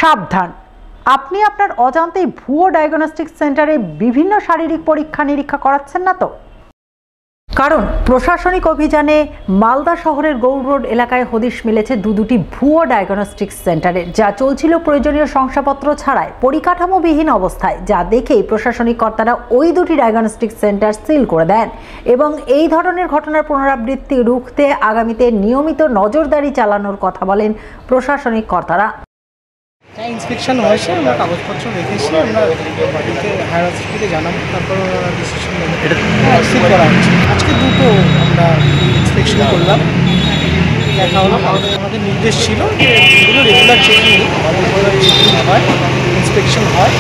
সাবধান, আপনি আপনার অজান্তেই ভুয়ো ডায়াগনস্টিক সেন্টারে বিভিন্ন শারীরিক পরীক্ষা নিরীক্ষা করাচ্ছেন না তো? কারণ প্রশাসনিক অভিযানে মালদা শহরের গৌড় রোড এলাকায় হদিশ মিলেছে দুটি ভুয়ো ডায়াগনস্টিক সেন্টারে, যা চলছিল প্রয়োজনীয় শংসাপত্র ছাড়াই পরিকাঠামোবিহীন অবস্থায়, যা দেখেই প্রশাসনিক কর্তারা ওই দুটি ডায়াগনস্টিক সেন্টার সিল করে দেন এবং এই ধরনের ঘটনার পুনরাবৃত্তি রুখতে আগামীতে নিয়মিত নজরদারি চালানোর কথা বলেন প্রশাসনিক কর্তারা। ইন্সপেকশন হয়েছে, আমরা কাগজপত্র রেখেছি, আমরা বাড়িতে হায়ার অথরিটিকে জানাবো, তারপর ডিসিশন নেব। এটা সিল করা হচ্ছে। আজকে দুটো আমরা ইন্সপেকশন করলাম, দেখা হলো। আমাদের নির্দেশ ছিল যে এগুলো রেগুলার চেকিং হয়, ইন্সপেকশন হয়,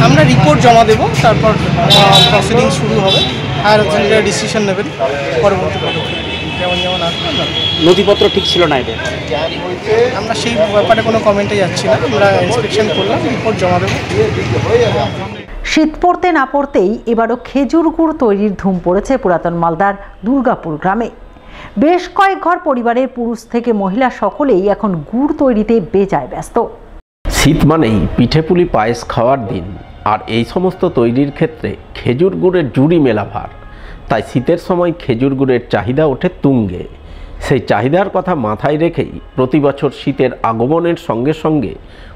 আমরা রিপোর্ট জমা দেবো, তারপর প্রসিডিং শুরু হবে। হায়ার অথরিটিরা ডিসিশন নেবেন পরবর্তী পদক্ষেপ। যেমন নথিপত্র ঠিক ছিল না, এদের আমরা সেই ব্যাপারে কোনো কমেন্টে যাচ্ছি না। আমরা ইন্সপেকশন করলাম, রিপোর্ট জমা দেবো। শীত পড়তে না পড়তেই এবারও খেজুর গুড় তৈরির ধুম পড়েছে পুরাতন মালদার দুর্গাপুর গ্রামে। বেশ কয়েক ঘর পরিবারের পুরুষ থেকে মহিলা সকলেই এখন গুড় তৈরিতে বেজায় ব্যস্ত। শীত মানেই পিঠেপুলি পায়েস খাওয়ার দিন, আর এই সমস্ত তৈরির ক্ষেত্রে খেজুর গুড়ের জুড়ি মেলা ভার। তাই শীতের সময় খেজুর গুড়ের চাহিদা ওঠে তুঙ্গে। সেই চাহিদার কথা মাথায় রেখেই প্রতি বছর শীতের আগমনের সঙ্গে সঙ্গে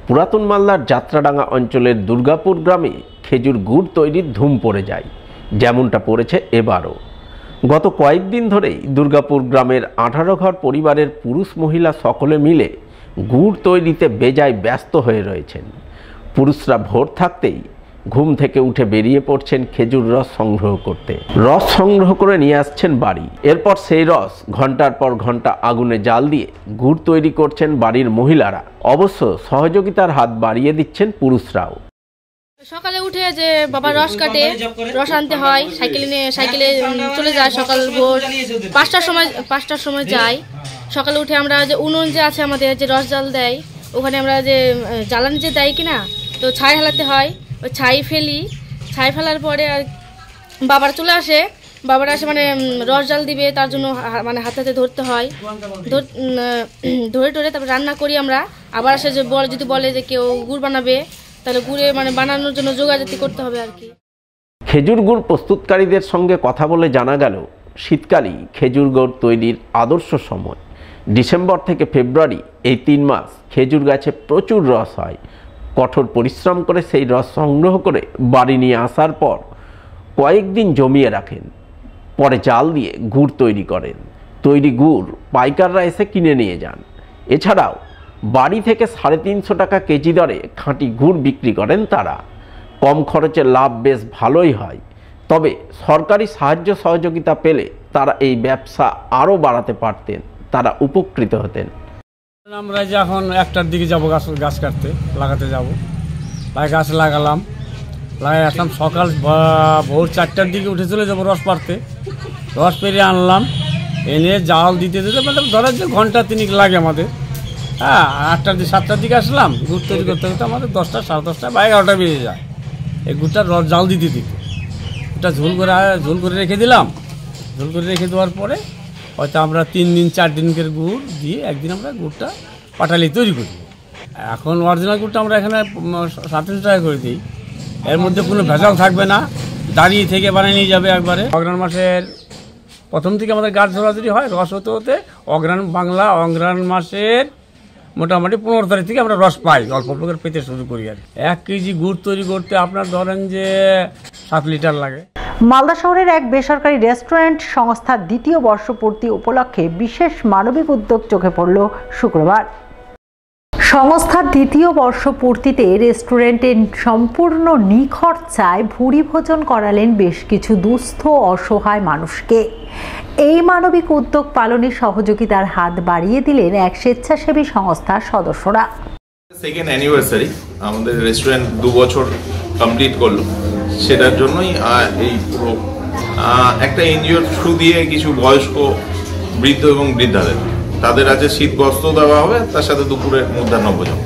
পুরাতন মালদার যাত্রাডাঙ্গা অঞ্চলের দুর্গাপুর গ্রামে খেজুর গুড় তৈরির ধুম পড়ে যায়, যেমনটা পড়েছে এবারও। গত কয়েকদিন ধরেই দুর্গাপুর গ্রামের 18 ঘর পরিবারের পুরুষ মহিলা সকলে মিলে গুড় তৈরিতে বেজায় ব্যস্ত হয়ে রয়েছেন। পুরুষরা ভোর থাকতেই ঘুম থেকে উঠে বেরিয়ে পড়ছেন খেজুর রস সংগ্রহ করতে। রস সংগ্রহ করে নিয়ে আসছেন বাড়ি। এরপর সেই রস ঘন্টার পর ঘন্টা আগুনে জাল দিয়ে গুড় তৈরি করছেন বাড়ির মহিলারা। অবশ্য সহযোগিতার হাত বাড়িয়ে দিচ্ছেন পুরুষরাও। সকালে উঠে যে বাবা রস কাটে, রস আনতে হয়, সাইকেলে চলে যায়। সকাল ভোর 5টার সময় যাই। সকালে উঠে আমরা যে উনুন যে আছে আমাদের, যে রস জাল দেয়, ওখানে আমরা যে জ্বালানি যে দেয় কিনা, তো ছাই হালাতে হয়। ওই ছাই ফেলার পরে আর বাবার চলে আসে। বাবারা আসে মানে রস জাল দিবে, তার জন্য মানে হাতে ধরতে হয়। ধরে তারপর রান্না করি আমরা। আবার আসে যে যদি বলে যে কেউ গুড় বানাবে, তাহলে গুড়ে মানে বানানোর জন্য যোগাযোগ করতে হবে আর কি। খেজুর গুড় প্রস্তুতকারীদের সঙ্গে কথা বলে জানা গেল, শীতকালই খেজুর গুড় তৈরির আদর্শ সময়। ডিসেম্বর থেকে ফেব্রুয়ারি, এই 3 মাস খেজুর গাছে প্রচুর রস হয়। কঠোর পরিশ্রম করে সেই রস সংগ্রহ করে বাড়ি নিয়ে আসার পর কয়েকদিন জমিয়ে রাখেন, পরে জাল দিয়ে গুড় তৈরি করেন। তৈরি গুড় পাইকাররা এসে কিনে নিয়ে যান। এছাড়াও বাড়ি থেকে 350 টাকা কেজি দরে খাঁটি গুড় বিক্রি করেন তারা। কম খরচে লাভ বেশ ভালোই হয়। তবে সরকারি সাহায্য সহযোগিতা পেলে তারা এই ব্যবসা আরও বাড়াতে পারতেন, তারা উপকৃত হতেন। আমরা যখন 1টার দিকে যাবো গাছ কাটতে, লাগাতে যাবো, গাছ লাগাই আসলাম। সকাল ভোর 4টার দিকে উঠে চলে যাবো রস পাড়তে। রস পেরিয়ে আনলাম, এনে জাল দিতে মানে ধরার যে ঘন্টা 3 লাগে আমাদের। হ্যাঁ, 7টার দিকে আসলাম। গুড় তৈরি করতে করতে আমাদের 10টা, 10:30 বা 11টা বেজে যায়। এই গুড়টা রস জাল দিতে ওটা ঝোল করে রেখে দিলাম। ঝোল করে রেখে দেওয়ার পরে হয়তো আমরা 3 দিন 4 দিনকের গুড় দিয়ে একদিন আমরা গুড়টা পাটালি তৈরি করি। এখন অরিজিনাল গুড়টা আমরা এখানে 37 টাকা করে দিই। এর মধ্যে কোনো ভেজাল থাকবে না, দাঁড়িয়ে থেকে বানিয়ে নিয়ে যাবে একবারে। অগ্রহায়ণ মাসের প্রথম থেকে আমাদের গাছ ঝোলাঝুলি হয়। রস হতে অগ্রহায়ণ মাসের মোটামুটি 15 তারিখ থেকে আমরা রস পাই, অল্প অল্প করে পেতে শুরু করি। আর 1 কেজি গুড় তৈরি করতে আপনার ধরেন যে 7 লিটার লাগে। মালদা শহরের এক বেসরকারি রেস্টুরেন্ট সংস্থার 2য় বর্ষপূর্তি উপলক্ষে বিশেষ মানবিক উদ্যোগ চোখে পড়ল শুক্রবার। সংস্থার 2য় বর্ষপূর্তিতে রেস্টুরেন্টের সম্পূর্ণ নিখরচায় ভুরি ভোজন করালেন বেশ কিছু দুস্থ অসহায় মানুষকে। এই মানবিক উদ্যোগ পালনে সহযোগিতার হাত বাড়িয়ে দিলেন এক স্বেচ্ছাসেবী সংস্থার সদস্যরা। সেকেন্ড অ্যানিভার্সারি, আমাদের রেস্টুরেন্ট 2 বছর কমপ্লিট করলো। সেটার জন্যই এই পুরো একটা এনজিওর থ্রু দিয়ে কিছু বয়স্ক বৃদ্ধ এবং বৃদ্ধাদের তাদের আজ শীত বস্ত্র দেওয়া হবে, তার সাথে দুপুরে মুদ্রা নবজম।